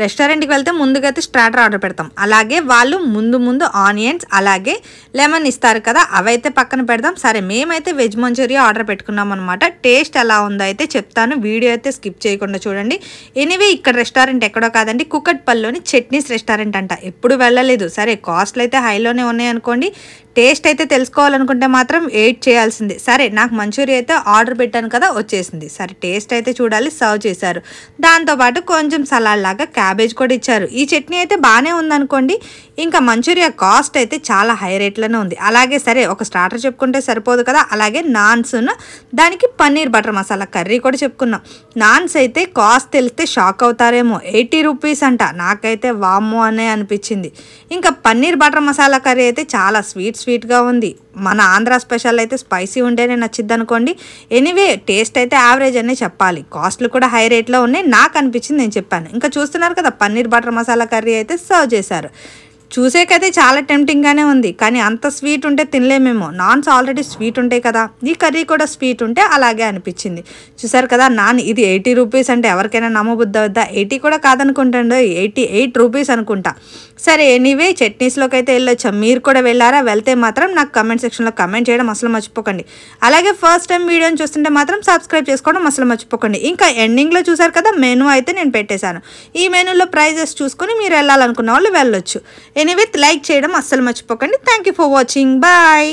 రెస్టారెంట్కి వెళ్తే ముందుకైతే స్టార్టర్ ఆర్డర్ పెడతాం. అలాగే వాళ్ళు ముందు ఆనియన్స్ అలాగే లెమన్ ఇస్తారు కదా, అవైతే పక్కన పెడతాం. సరే మేమైతే వెజ్ మంచూరియా ఆర్డర్ పెట్టుకున్నాం అనమాట. టేస్ట్ ఎలా ఉందో అయితే చెప్తాను, వీడియో అయితే స్కిప్ చేయకుండా చూడండి. ఎనీవే ఇక్కడ రెస్టారెంట్ ఎక్కడో కాదండి, కుకట్పల్లిలోని చట్నీస్ రెస్టారెంట్ అంట. ఎప్పుడు వెళ్ళలేదు. సరే కాస్ట్లు అయితే హైలోనే ఉన్నాయి అనుకోండి. టేస్ట్ అయితే తెలుసుకోవాలనుకుంటే మాత్రం 8 చేయాల్సిందే. సరే నాకు మంచూరియా అయితే ఆర్డర్ పెట్టాను కదా, వచ్చేసింది. సరే టేస్ట్ అయితే చూడాలి. సర్వ్ చేశారు. దాంతోపాటు కొంచెం సలాడ్ లాగా క్యాబేజ్ కూడా ఇచ్చారు. ఈ చట్నీ అయితే బాగానే ఉందనుకోండి. ఇంకా మంచూరియా కాస్ట్ అయితే చాలా హై రేట్లోనే ఉంది. అలాగే సరే ఒక స్టార్టర్ చెప్పుకుంటే సరిపోదు కదా, అలాగే నాన్స్ను దానికి పన్నీర్ బటర్ మసాలా కర్రీ కూడా చెప్పుకున్నాం. నాన్స్ అయితే కాస్ట్ తెలిస్తే షాక్ అవుతారేమో, 80 రూపీస్ అంట. నాకైతే వామ్మో అనే అనిపించింది. ఇంకా పన్నీర్ బటర్ మసాలా కర్రీ అయితే చాలా స్వీట్గా ఉంది. మన ఆంధ్ర స్పెషల్ అయితే స్పైసీ ఉంటేనే నచ్చిద్ది అనుకోండి. ఎనీవే టేస్ట్ అయితే యావరేజ్ అనే చెప్పాలి. కాస్ట్లు కూడా హై రేట్లో ఉన్నాయి. నాకు అనిపించింది, నేను చెప్పాను. ఇంకా చూస్తున్నారు కదా, పన్నీర్ బటర్ మసాలా కర్రీ అయితే సర్వ్ చేశారు. చూసేకైతే చాలా టెంప్టింగ్గానే ఉంది, కానీ అంత స్వీట్ ఉంటే తినలేమేమో. నాన్స్ ఆల్రెడీ స్వీట్ ఉంటాయి కదా, ఈ కర్రీ కూడా స్వీట్ ఉంటే అలాగే అనిపించింది. చూసారు కదా, నాన్ ఇది 80 రూపీస్ అంటే ఎవరికైనా నమ్మబుద్ధి అవుద్దా? 80 కూడా కాదనుకుంటాండో, 88 రూపీస్ అనుకుంటా. సరే ఎనీవే చట్నీస్లోకి అయితే వెళ్ళొచ్చాం. మీరు కూడా వెళ్ళారా? వెళ్తే మాత్రం నాకు కమెంట్ సెక్షన్లో కమెంట్ చేయడం అసలు మర్చిపోకండి. అలాగే ఫస్ట్ టైం వీడియోని చూస్తుంటే మాత్రం సబ్స్క్రైబ్ చేసుకోవడం అసలు మర్చిపోకండి. ఇంకా ఎండింగ్లో చూసారు కదా, మెనూ అయితే నేను పెట్టేశాను. ఈ మెనూలో ప్రైజెస్ చూసుకొని మీరు వెళ్ళాలనుకున్న వాళ్ళు వెళ్ళొచ్చు. ఎనీవే లైక్ చేయడం అస్సలు మర్చిపోకండి. Thank you for watching. Bye.